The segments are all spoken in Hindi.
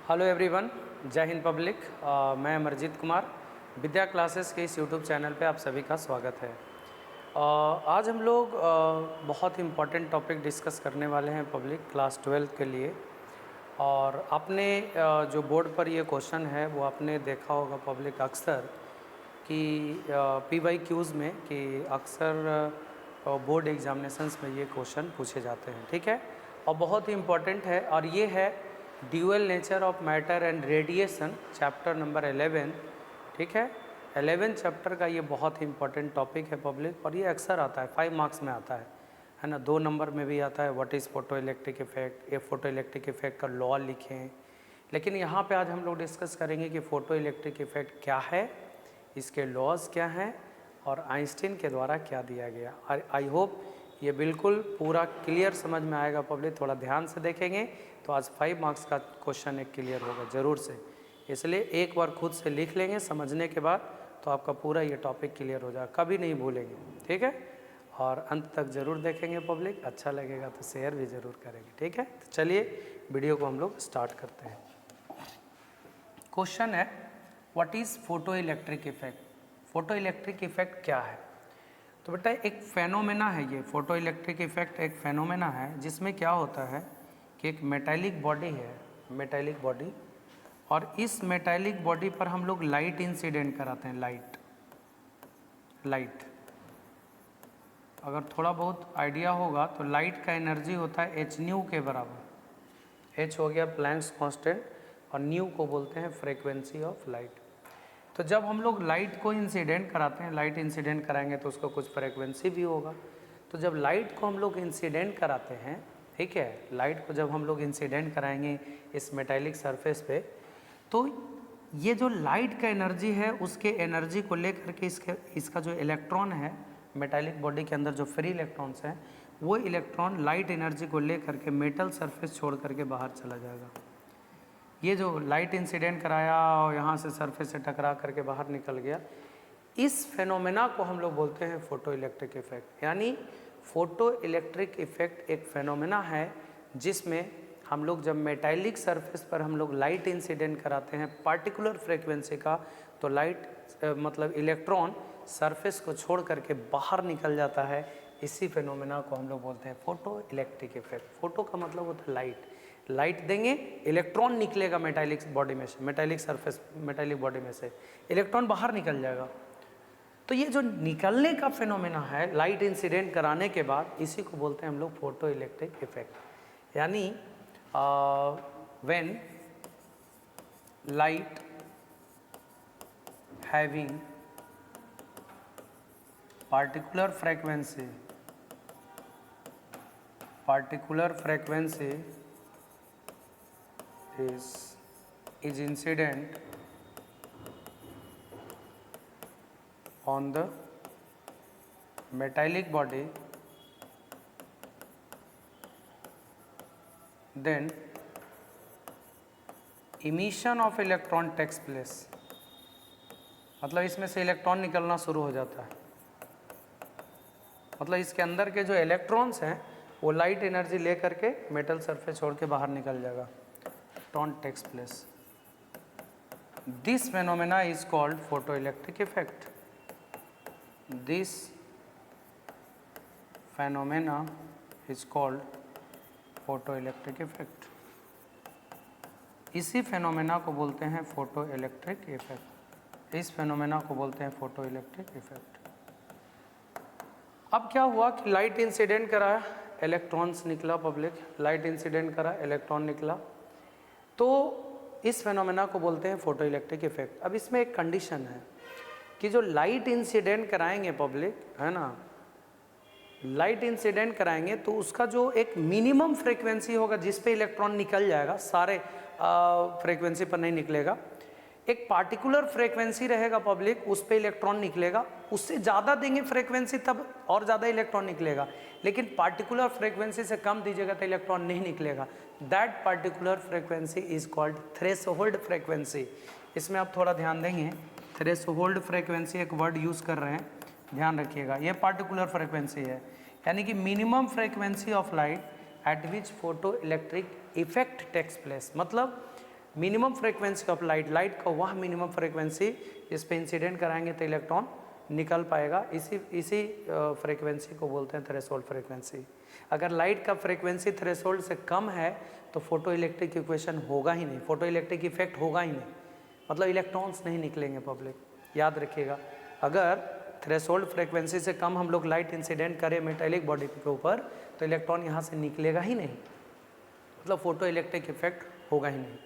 हेलो एवरीवन, जय हिंद पब्लिक। मैं अमरजीत कुमार, विद्या क्लासेस के इस यूट्यूब चैनल पे आप सभी का स्वागत है। आज हम लोग बहुत इम्पॉर्टेंट टॉपिक डिस्कस करने वाले हैं पब्लिक क्लास 12 के लिए। और आपने जो बोर्ड पर ये क्वेश्चन है वो आपने देखा होगा पब्लिक अक्सर कि PYQs में कि अक्सर बोर्ड एग्जामिनेशंस में ये क्वेश्चन पूछे जाते हैं, ठीक है। और बहुत ही इम्पॉर्टेंट है, और ये है dual nature of matter and radiation, chapter number 11, ठीक है। 11 चैप्टर का ये बहुत ही इम्पॉर्टेंट टॉपिक है पब्लिक, और ये अक्सर आता है 5 मार्क्स में आता है ना। 2 नंबर में भी आता है what is photo electric effect, ये फोटो इलेक्ट्रिक इफेक्ट का लॉ लिखें। लेकिन यहाँ पे आज हम लोग डिस्कस करेंगे कि फ़ोटो इलेक्ट्रिक इफेक्ट क्या है, इसके लॉज क्या हैं और आइंस्टीन के द्वारा क्या दिया गया। आई होप ये बिल्कुल पूरा क्लियर समझ में आएगा पब्लिक। थोड़ा ध्यान से देखेंगे तो आज 5 मार्क्स का क्वेश्चन एक क्लियर होगा ज़रूर से, इसलिए एक बार खुद से लिख लेंगे समझने के बाद, तो आपका पूरा ये टॉपिक क्लियर हो जाएगा, कभी नहीं भूलेंगे, ठीक है। और अंत तक ज़रूर देखेंगे पब्लिक, अच्छा लगेगा तो शेयर भी ज़रूर करेंगे, ठीक है। तो चलिए वीडियो को हम लोग स्टार्ट करते हैं। क्वेश्चन है what is photo electric effect. Photo electric effect क्या है? तो बेटा एक फेनोमेना है ये, फोटो इलेक्ट्रिक इफेक्ट एक फेनोमेना है जिसमें क्या होता है कि एक मेटालिक बॉडी है, मेटालिक बॉडी, और इस मेटालिक बॉडी पर हम लोग लाइट इंसिडेंट कराते हैं। लाइट अगर थोड़ा बहुत आइडिया होगा तो लाइट का एनर्जी होता है h न्यू के बराबर। h हो गया प्लैंक्स कांस्टेंट और न्यू को बोलते हैं फ्रीक्वेंसी ऑफ लाइट। तो जब हम लोग लाइट को इंसिडेंट कराते हैं, लाइट इंसिडेंट कराएंगे तो उसका कुछ फ्रीक्वेंसी भी होगा। तो जब लाइट को हम लोग इंसिडेंट कराते हैं, ठीक है, लाइट को जब हम लोग इंसिडेंट कराएंगे इस मेटालिक सरफेस पे, तो ये जो लाइट का एनर्जी है उसके एनर्जी को लेकर के इसका जो इलेक्ट्रॉन है मेटालिक बॉडी के अंदर, जो फ्री इलेक्ट्रॉन्स हैं, वो इलेक्ट्रॉन लाइट एनर्जी को लेकर के मेटल सरफेस छोड़ करके बाहर चला जाएगा। ये जो लाइट इंसिडेंट कराया और यहाँ से सरफेस से टकरा करके बाहर निकल गया, इस फेनोमेना को हम लोग बोलते हैं फोटो इलेक्ट्रिक इफेक्ट। यानी फोटो इलेक्ट्रिक इफेक्ट एक फेनोमेना है जिसमें हम लोग जब मेटालिक सरफेस पर हम लोग लाइट इंसिडेंट कराते हैं पार्टिकुलर फ्रीक्वेंसी का, तो लाइट मतलब इलेक्ट्रॉन सरफेस को छोड़ करके बाहर निकल जाता है। इसी फेनोमेना को हम लोग बोलते हैं फोटो इलेक्ट्रिक इफेक्ट। फोटो का मतलब होता है लाइट, लाइट देंगे, इलेक्ट्रॉन निकलेगा मेटालिक बॉडी में से, मेटालिक सरफेस, मेटालिक बॉडी में से इलेक्ट्रॉन बाहर निकल जाएगा। तो ये जो निकलने का फेनोमेना है लाइट इंसिडेंट कराने के बाद, इसी को बोलते हैं हम लोग फोटो इलेक्ट्रिक इफेक्ट। यानी when light having particular frequency is incident on the metallic body, then emission of electron takes place। मतलब इसमें से इलेक्ट्रॉन निकलना शुरू हो जाता है। मतलब इसके अंदर के जो इलेक्ट्रॉन्स हैं वो लाइट एनर्जी ले करके मेटल सरफेस छोड़ के बाहर निकल जाएगा। Electron takes place. This phenomena is called photo electric effect. This phenomena is called photo electric effect. इसी फेनोमेना को बोलते हैं फोटो इलेक्ट्रिक इफेक्ट। इस फेनोमेना को बोलते हैं फोटो इलेक्ट्रिक इफेक्ट। अब क्या हुआ कि लाइट इंसिडेंट कराया, इलेक्ट्रॉन्स निकला पब्लिक, लाइट इंसिडेंट करा, इलेक्ट्रॉन निकला, तो इस फेनोमेना को बोलते हैं फोटो इलेक्ट्रिक इफेक्ट। अब इसमें एक कंडीशन है कि जो लाइट इंसिडेंट कराएंगे पब्लिक, है ना, लाइट इंसिडेंट कराएंगे तो उसका जो एक मिनिमम फ्रीक्वेंसी होगा जिस पे इलेक्ट्रॉन निकल जाएगा, सारे फ्रीक्वेंसी पर नहीं निकलेगा, एक पार्टिकुलर फ्रीक्वेंसी रहेगा पब्लिक, उस पे इलेक्ट्रॉन निकलेगा। उससे ज़्यादा देंगे फ्रीक्वेंसी तब और ज़्यादा इलेक्ट्रॉन निकलेगा, लेकिन पार्टिकुलर फ्रीक्वेंसी से कम दीजिएगा तो इलेक्ट्रॉन नहीं निकलेगा। That particular frequency is called threshold frequency. इसमें आप थोड़ा ध्यान देंगे, थ्रेशोल्ड फ्रीक्वेंसी एक वर्ड यूज़ कर रहे हैं, ध्यान रखिएगा। ये पार्टिकुलर फ्रीक्वेंसी है, यानी कि minimum frequency of light at which photo electric effect takes place, मतलब मिनिमम फ्रीक्वेंसी ऑफ लाइट का वह मिनिमम फ्रीक्वेंसी जिस पे इंसिडेंट कराएंगे तो इलेक्ट्रॉन निकल पाएगा, इसी फ्रीक्वेंसी को बोलते हैं थ्रेशोल्ड फ्रीक्वेंसी। अगर लाइट का फ्रीक्वेंसी थ्रेशोल्ड से कम है तो फोटो इलेक्ट्रिक इक्वेशन होगा ही नहीं, फोटो इलेक्ट्रिक इफेक्ट होगा ही नहीं, मतलब इलेक्ट्रॉन्स नहीं निकलेंगे पब्लिक, याद रखिएगा। अगर थ्रेशोल्ड फ्रीक्वेंसी से कम हम लोग लाइट इंसिडेंट करें मेटेलिक बॉडी के ऊपर तो इलेक्ट्रॉन यहाँ से निकलेगा ही नहीं, मतलब फोटो इलेक्ट्रिक इफेक्ट होगा ही नहीं।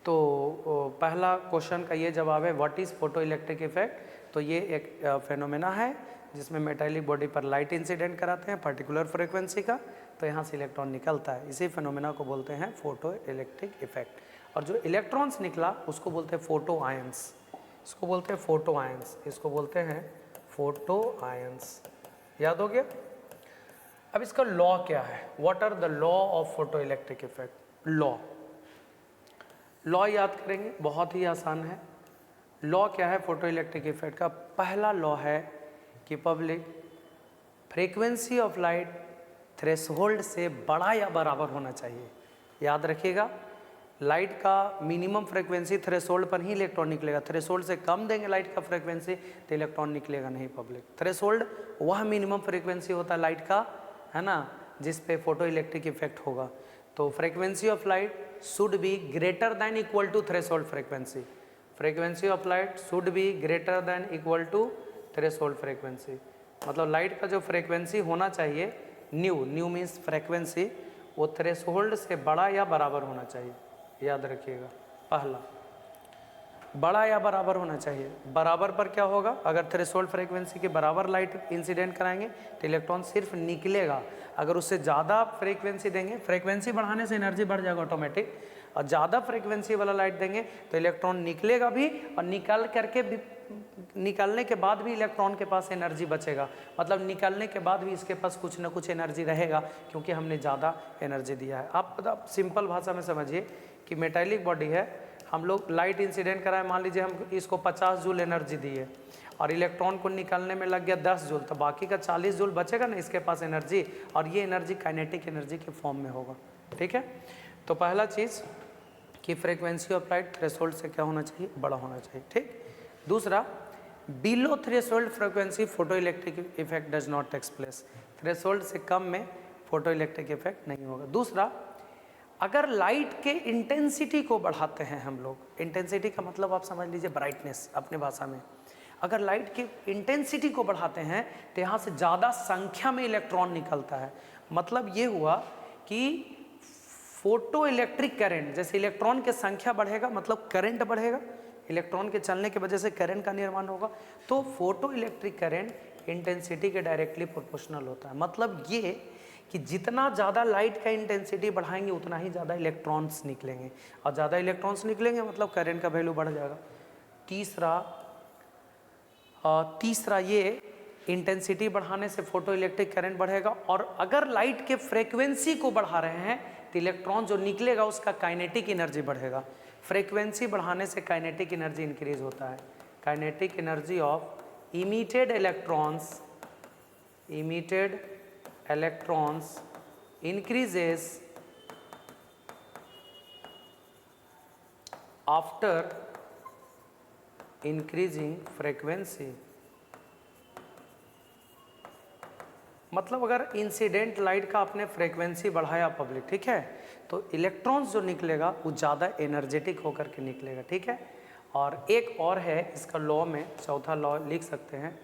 तो पहला क्वेश्चन का ये जवाब है what is photo electric effect. तो ये एक फेनोमेना है जिसमें मेटेलिक बॉडी पर लाइट इंसिडेंट कराते हैं पर्टिकुलर फ्रीक्वेंसी का, तो यहाँ से इलेक्ट्रॉन निकलता है, इसी फेनोमेना को बोलते हैं फोटो इलेक्ट्रिक इफेक्ट। और जो इलेक्ट्रॉन्स निकला उसको बोलते हैं फोटो आयंस, इसको बोलते हैं फोटो आयंस, इसको बोलते हैं फोटो आयंस। याद हो गया। अब इसका लॉ क्या है, what are the law of photo electric effect. Law याद करेंगे, बहुत ही आसान है। लॉ क्या है फोटो इलेक्ट्रिक इफेक्ट का, पहला लॉ है कि public frequency of light threshold से बड़ा या बराबर होना चाहिए। याद रखिएगा, लाइट का मिनिमम फ्रीक्वेंसी थ्रेशोल्ड पर ही इलेक्ट्रॉन निकलेगा, थ्रेशोल्ड से कम देंगे लाइट का फ्रीक्वेंसी तो इलेक्ट्रॉन निकलेगा नहीं पब्लिक। थ्रेशोल्ड वह मिनिमम फ्रीक्वेंसी होता है लाइट का, है ना, जिस पे फोटो इलेक्ट्रिक इफेक्ट होगा। तो frequency of light should be greater than equal to threshold frequency, frequency of light should be greater than equal to threshold frequency, मतलब लाइट का जो फ्रीक्वेंसी होना चाहिए न्यू मीन्स फ्रीक्वेंसी, वो थ्रेशोल्ड से बड़ा या बराबर होना चाहिए। याद रखिएगा, पहला बड़ा या बराबर होना चाहिए। बराबर पर क्या होगा, अगर थ्रेशोल्ड फ्रीक्वेंसी के बराबर लाइट इंसिडेंट कराएंगे तो इलेक्ट्रॉन सिर्फ निकलेगा, अगर उससे ज़्यादा फ्रीक्वेंसी देंगे, फ्रीक्वेंसी बढ़ाने से एनर्जी बढ़ जाएगा ऑटोमेटिक, और ज़्यादा फ्रीक्वेंसी वाला लाइट देंगे तो इलेक्ट्रॉन निकलेगा भी, और निकलने के बाद भी इलेक्ट्रॉन के पास एनर्जी बचेगा, मतलब निकलने के बाद भी इसके पास कुछ ना कुछ एनर्जी रहेगा क्योंकि हमने ज़्यादा एनर्जी दिया है। आप सिंपल भाषा में समझिए कि मेटेलिक बॉडी है, हम लोग लाइट इंसिडेंट कराए, मान लीजिए हम इसको 50 जूल एनर्जी दी है और इलेक्ट्रॉन को निकलने में लग गया 10 जूल, तो बाकी का 40 जूल बचेगा ना इसके पास एनर्जी, और ये एनर्जी काइनेटिक एनर्जी के फॉर्म में होगा। ठीक है, तो पहला चीज़ कि फ्रीक्वेंसी ऑफ लाइट थ्रेशोल्ड से क्या होना चाहिए, बड़ा होना चाहिए। ठीक, दूसरा below threshold frequency photo electric effect does not takes place, threshold से कम में फोटो इलेक्ट्रिक इफेक्ट नहीं होगा। दूसरा, अगर लाइट के इंटेंसिटी को बढ़ाते हैं हम लोग, इंटेंसिटी का मतलब आप समझ लीजिए ब्राइटनेस अपने भाषा में, अगर लाइट की इंटेंसिटी को बढ़ाते हैं तो यहाँ से ज़्यादा संख्या में इलेक्ट्रॉन निकलता है, मतलब ये हुआ कि फोटो इलेक्ट्रिक करंट, जैसे इलेक्ट्रॉन की संख्या बढ़ेगा मतलब करंट बढ़ेगा, इलेक्ट्रॉन के चलने की वजह से करंट का निर्माण होगा, तो फोटो इलेक्ट्रिक करंट इंटेंसिटी के डायरेक्टली प्रोपोर्शनल होता है। मतलब ये कि जितना ज़्यादा लाइट का इंटेंसिटी बढ़ाएंगे उतना ही ज़्यादा इलेक्ट्रॉन्स निकलेंगे, और ज़्यादा इलेक्ट्रॉन्स निकलेंगे मतलब करंट का वैल्यू बढ़ जाएगा। तीसरा ये इंटेंसिटी बढ़ाने से फोटो इलेक्ट्रिक करंट बढ़ेगा, और अगर लाइट के फ्रीक्वेंसी को बढ़ा रहे हैं तो इलेक्ट्रॉन जो निकलेगा उसका काइनेटिक एनर्जी बढ़ेगा। फ्रीक्वेंसी बढ़ाने से काइनेटिक एनर्जी इंक्रीज होता है, kinetic energy of emitted electrons increases after increasing frequency। मतलब अगर इंसिडेंट लाइट का आपने फ्रीक्वेंसी बढ़ाया पब्लिक, ठीक है, तो इलेक्ट्रॉन्स जो निकलेगा वो ज़्यादा एनर्जेटिक होकर के निकलेगा। ठीक है, और एक और है इसका लॉ में, चौथा लॉ लिख सकते हैं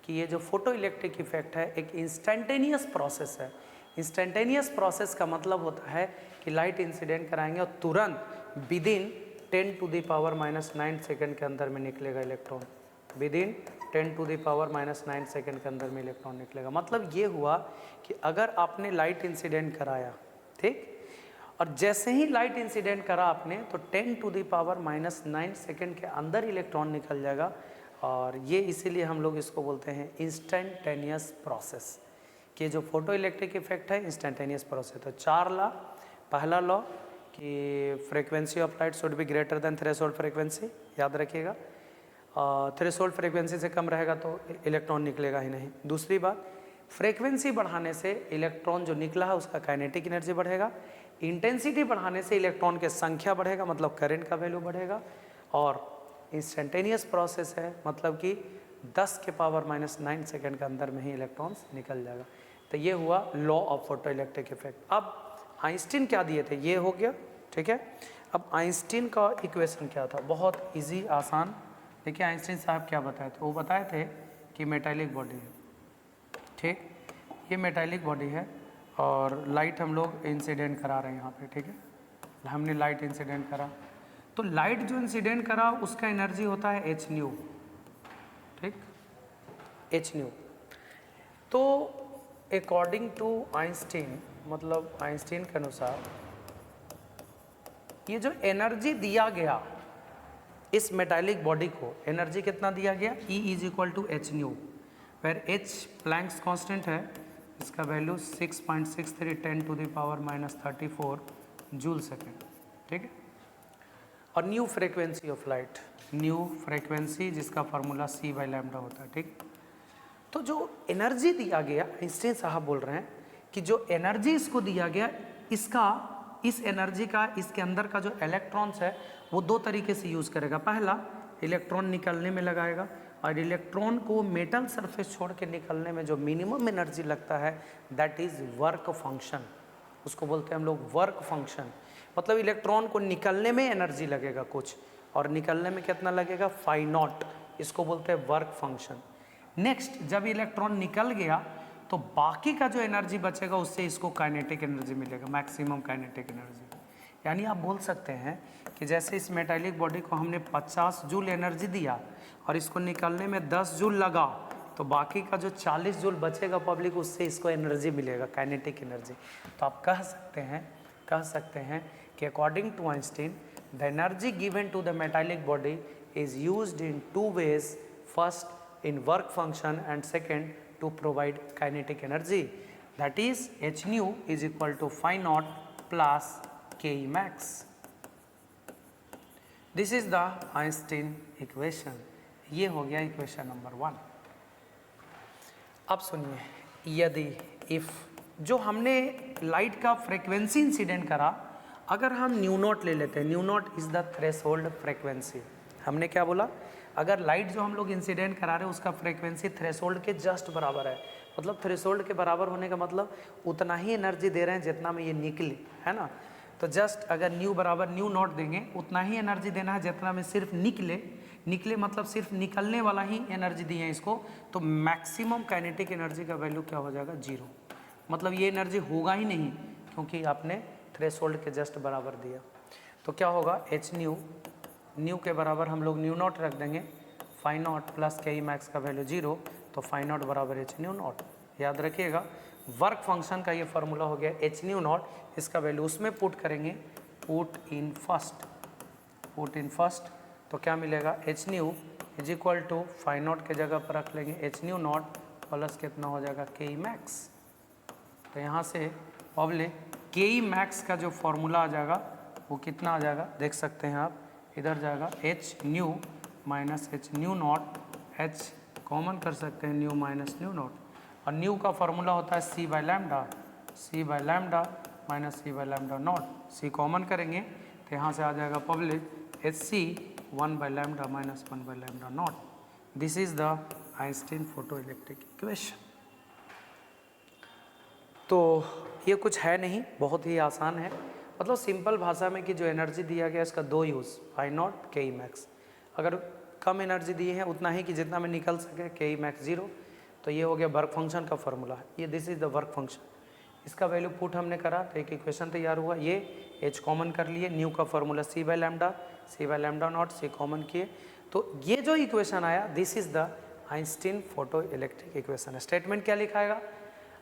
कि ये जो फोटो इलेक्ट्रिक इफेक्ट है एक इंस्टेंटेनियस प्रोसेस है। इंस्टेंटेनियस प्रोसेस का मतलब होता है कि लाइट इंसिडेंट कराएंगे और तुरंत विदिन 10⁻⁹ सेकेंड के अंदर में निकलेगा इलेक्ट्रॉन, विदिन 10⁻⁹ सेकेंड के अंदर में इलेक्ट्रॉन निकलेगा। मतलब ये हुआ कि अगर आपने लाइट इंसिडेंट कराया, ठीक, और जैसे ही लाइट इंसिडेंट करा आपने तो 10⁻⁹ सेकेंड के अंदर इलेक्ट्रॉन निकल जाएगा, और ये इसीलिए हम लोग इसको बोलते हैं इंस्टेंटेनियस प्रोसेस, कि जो फोटो इलेक्ट्रिक इफेक्ट है इंस्टेंटेनियस प्रोसेस। तो 4 लॉ, पहला लॉ कि frequency of light should be greater than threshold frequency, याद रखिएगा, थ्रेशोल्ड फ्रीक्वेंसी से कम रहेगा तो इलेक्ट्रॉन निकलेगा ही नहीं। दूसरी बात, फ्रीक्वेंसी बढ़ाने से इलेक्ट्रॉन जो निकला है उसका काइनेटिक एनर्जी बढ़ेगा, इंटेंसिटी बढ़ाने से इलेक्ट्रॉन की संख्या बढ़ेगा मतलब करंट का वैल्यू बढ़ेगा, और इंस्टेंटेनियस प्रोसेस है मतलब कि 10⁻⁹ सेकेंड के अंदर में ही इलेक्ट्रॉन्स निकल जाएगा। तो ये हुआ law of photo electric effect. अब आइंस्टीन क्या दिए थे, ये हो गया, ठीक है। अब आइंस्टीन का इक्वेशन क्या था, बहुत इजी आसान। देखिए आइंस्टीन साहब क्या बताए थे, वो बताए थे कि मेटालिक बॉडी है, ठीक, ये मेटालिक बॉडी है और लाइट हम लोग इंसिडेंट करा रहे हैं यहाँ पे, ठीक है, हमने लाइट इंसिडेंट करा, तो लाइट जो इंसिडेंट करा उसका एनर्जी होता है एच न्यू, ठीक, एच न्यू। तो अकॉर्डिंग टू आइंस्टीन, मतलब आइंस्टीन के अनुसार ये जो एनर्जी दिया गया इस मेटालिक बॉडी को, एनर्जी कितना दिया गया, E = H nu, where H Planck's constant है, इसका वैल्यू 6.63 10⁻⁻34 जूल सेकेंड, ठीक है। और new frequency of light, new frequency जिसका फार्मूला c/λ होता है, ठीक। तो जो एनर्जी दिया गया, आइंस्टीन साहब बोल रहे हैं कि जो एनर्जी इसको दिया गया, इसका, इस एनर्जी का इसके अंदर का जो इलेक्ट्रॉन्स है वो दो तरीके से यूज़ करेगा। पहला, इलेक्ट्रॉन निकलने में लगाएगा, और इलेक्ट्रॉन को मेटल सरफेस छोड़ के निकलने में जो मिनिमम एनर्जी लगता है दैट इज़ वर्क फंक्शन, उसको बोलते हैं हम लोग वर्क फंक्शन। मतलब इलेक्ट्रॉन को निकलने में एनर्जी लगेगा कुछ, और निकलने में कितना लगेगा, φ0, इसको बोलते हैं वर्क फंक्शन। नेक्स्ट, जब इलेक्ट्रॉन निकल गया तो बाकी का जो एनर्जी बचेगा उससे इसको काइनेटिक एनर्जी मिलेगा, मैक्सिमम काइनेटिक एनर्जी। यानी आप बोल सकते हैं कि जैसे इस मेटालिक बॉडी को हमने 50 जूल एनर्जी दिया और इसको निकलने में 10 जूल लगा, तो बाकी का जो 40 जूल बचेगा पब्लिक, उससे इसको एनर्जी मिलेगा, काइनेटिक एनर्जी। तो आप कह सकते हैं कि according to Einstein the energy given to the metallic body is used in 2 ways, first in work function and second to provide kinetic energy, that is h nu is equal to φ0 plus Ke max. This is the Einstein equation. ये हो गया इक्वेशन नंबर 1। अब सुनिए, यदि इफ जो हमने लाइट का फ्रीक्वेंसी इंसिडेंट करा, अगर हम न्यू नॉट ले लेते हैं, new not is the threshold frequency. हमने क्या बोला, अगर लाइट जो हम लोग इंसिडेंट करा रहे हैं उसका फ्रीक्वेंसी थ्रेशोल्ड के जस्ट बराबर है, मतलब थ्रेशोल्ड के बराबर होने का मतलब उतना ही एनर्जी दे रहे हैं जितना में ये निकले, है ना। तो जस्ट अगर न्यू बराबर न्यू नॉट देंगे, उतना ही एनर्जी देना है जितना में सिर्फ निकले मतलब सिर्फ निकलने वाला ही एनर्जी दी है इसको, तो मैक्सिमम काइनेटिक एनर्जी का वैल्यू क्या हो जाएगा, 0। मतलब ये एनर्जी होगा ही नहीं क्योंकि आपने थ्रेशोल्ड के जस्ट बराबर दिया। तो क्या होगा, एच न्यू के बराबर हम लोग न्यू नॉट रख देंगे, φ0 प्लस Ke max का वैल्यू 0, तो φ0 बराबर एच न्यू नॉट। याद रखिएगा, वर्क फंक्शन का ये फार्मूला हो गया एच न्यू नॉट, इसका वैल्यू उसमें पुट करेंगे, पुट इन फर्स्ट, तो क्या मिलेगा, h nu is equal to φ0 के जगह पर रख लेंगे एच न्यू नॉट प्लस कितना हो जाएगा, Ke max। तो यहाँ से पब्लिक Ke max का जो फार्मूला आ जाएगा वो कितना आ जाएगा, देख सकते हैं आप, इधर जाएगा H new minus H nu not, H common कर सकते हैं, न्यू माइनस न्यू नॉट, और न्यू का फार्मूला होता है c/λ minus c/λ not, c common करेंगे तो यहाँ से आ जाएगा पब्लिक h c 1/λ minus 1/λ naught. This is the Einstein photo electric equation. तो ये कुछ है नहीं, बहुत ही आसान है, मतलब सिंपल भाषा में कि जो एनर्जी दिया गया इसका 2 यूज़, φ0 Ke max। अगर कम एनर्जी दी है उतना ही कि जितना में निकल सके, Ke max 0, तो ये हो गया वर्क फंक्शन का फार्मूला, ये this is the work function. इसका वैल्यू पुट हमने करा तो एक इक्वेशन तैयार हुआ, ये h कॉमन कर लिए, न्यू का formula c/λ not, c common किए, तो ये जो इक्वेशन आया this is the Einstein photo electric equation. Statement क्या लिखाएगा,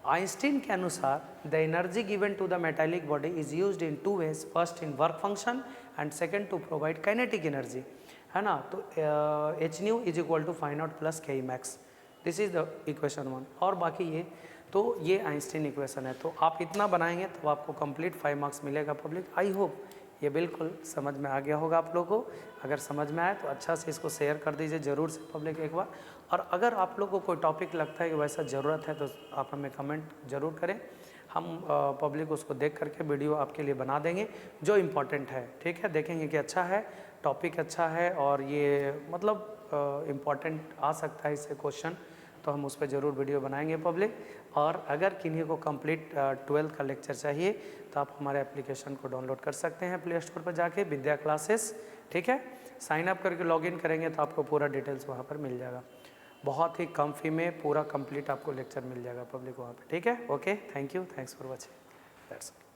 आइंस्टीन के अनुसार the energy given to the metallic body is used in 2 ways, first in work function and second to provide kinetic energy, है ना। तो h nu is equal to φ0 plus Ke max, this is the equation 1। और बाकी ये, तो ये आइंस्टीन इक्वेशन है। तो आप इतना बनाएंगे तो आपको कंप्लीट 5 मार्क्स मिलेगा पब्लिक। आई होप ये बिल्कुल समझ में आ गया होगा आप लोगों को। अगर समझ में आए तो अच्छा से इसको शेयर कर दीजिए ज़रूर से पब्लिक एक बार। और अगर आप लोगों को कोई टॉपिक लगता है कि वैसा ज़रूरत है तो आप हमें कमेंट ज़रूर करें, हम पब्लिक उसको देख करके वीडियो आपके लिए बना देंगे जो इम्पोर्टेंट है। ठीक है, देखेंगे कि अच्छा है, टॉपिक अच्छा है और ये मतलब इम्पॉर्टेंट आ सकता है इससे क्वेश्चन, तो हम उस पर ज़रूर वीडियो बनाएंगे पब्लिक। और अगर किन्हीं को कंप्लीट 12th का लेक्चर चाहिए तो आप हमारे एप्लीकेशन को डाउनलोड कर सकते हैं प्ले स्टोर पर जाके, विद्या क्लासेस। ठीक है, साइन अप करके लॉगिन करेंगे तो आपको पूरा डिटेल्स वहाँ पर मिल जाएगा। बहुत ही कम फी में पूरा कंप्लीट आपको लेक्चर मिल जाएगा पब्लिक वहाँ पे। ठीक है, okay, thank you, thanks for watching, that's all.